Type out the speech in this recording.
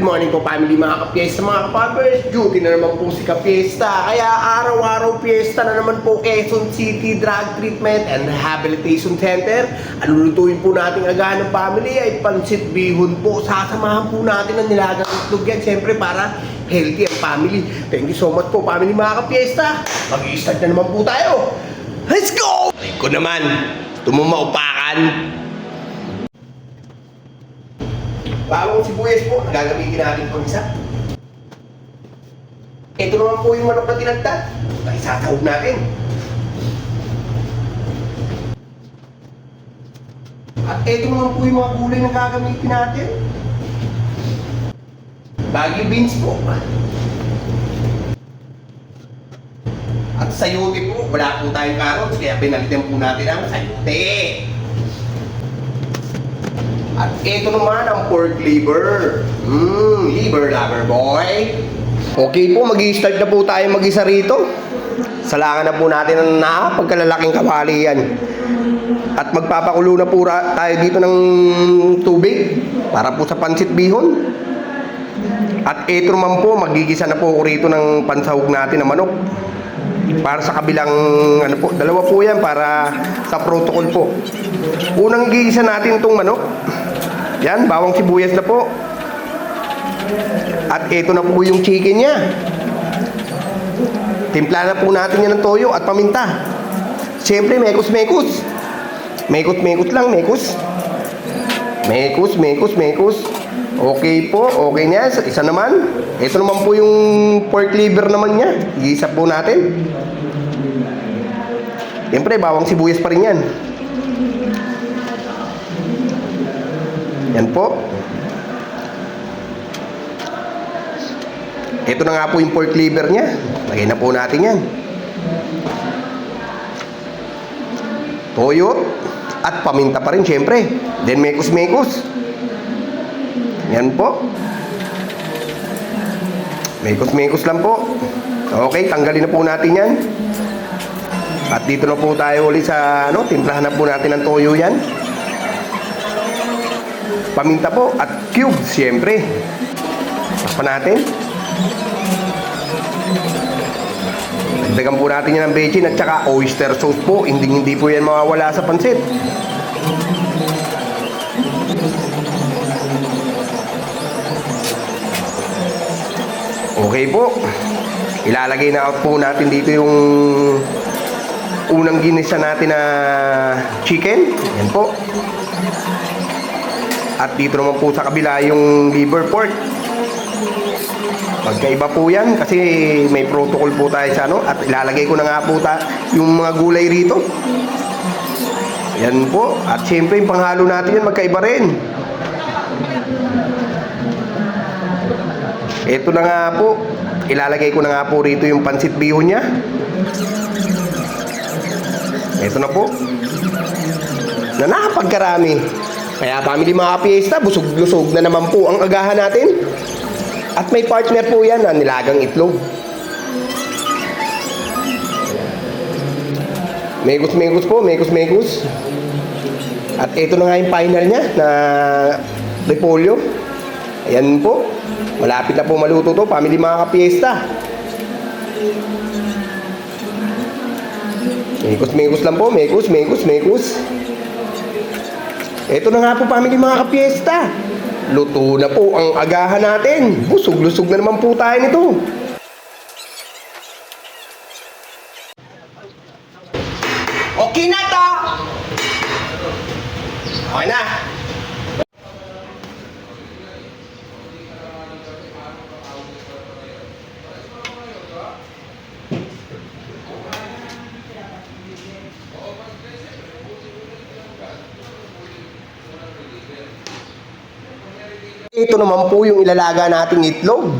morning po family mga kapiesta, mga kapapers. Duty na naman po si kapiesta. Kaya araw-araw fiesta na naman po Quezon City Drug Treatment and Rehabilitation Center. Ang lulutuin po nating agahan ng family ay pansit bihon po. Sasamahan po natin ang nilagang itlog yan, siyempre para healthy ang family. Thank you so much po family mga kapiesta. Mag-i-start na naman po tayo. Let's go! Ay ko naman, tumumaupakan. Bawang sibuyas po, gagamitin natin po isa. Ito naman po yung manok na tinagtad. Ay, sasahog natin. At ito naman po yung mga gulay na gagamitin natin. Bagyo beans po. At sayote po, wala po tayong carrots, kaya pinalitan po natin ang sayote. At ito naman ang pork liver. Liver lover boy. Okay po, mag-i-start na po tayo mag-isa rito. Salangan na po natin ang napagkalalaking kawali yan. At magpapakulo na po tayo dito ng tubig para po sa pansit bihon. At ito naman po, magigisa na po rito ng pansahog natin na manok. Para sa kabilang, ano po, dalawa po yan para sa protocol po. Unang gigisa natin itong manok. Yan, bawang sibuyas na po. At ito na po yung chicken niya. Timpla na po natin yan ng toyo at paminta. Siyempre, mekos-mekos. Mekos-mekos lang, mekos. Mekos. Okay po, okay niya. Isa naman. Ito naman po yung pork liver naman niya. Iisa po natin. Siyempre, bawang sibuyas pa rin yan. Yan po. Ito na nga po yung pork liver niya. Lagay na po natin yan. Toyo. At paminta pa rin syempre. Then mekos-mekos. Yan po. Mekos-mekos lang po. Okay, tanggalin na po natin yan. At dito na po tayo ulit sa timplahan na po natin ng toyo yan. Paminta po at cube, siyempre. Takpan natin. Dagdagan po natin yan ng bechin at saka oyster sauce po. Hindi po yan mawawala sa pansit. Okay po. Ilalagay na po natin dito yung unang ginisa natin na chicken. Yan po. At dito naman po sa kabila yung liver pork. Magkaiba po yan kasi may protocol po tayo sa at ilalagay ko na nga po yung mga gulay rito. Yan po. At syempre yung panghalo natin yan magkaiba rin. Ito na nga po. Ilalagay ko na nga po rito yung pansit bihon niya. Ito na po. Na napagkarami. Kaya family mga kapiesta, busog-lusog na naman po ang agahan natin. At may partner po yan na nilagang itlog. Mekos-mekos po, mekos-mekos. At ito na nga yung final niya na repolyo. Ayan po. Malapit na po maluto to, family mga kapiesta. Mekos-mekos lang po, mekos. Ito na nga po family mga kapiesta. Luto na po ang agahan natin. Busog-lusog na naman po tayo nito. Okay na to. Okay na. Ito naman po yung ilalaga nating itlog.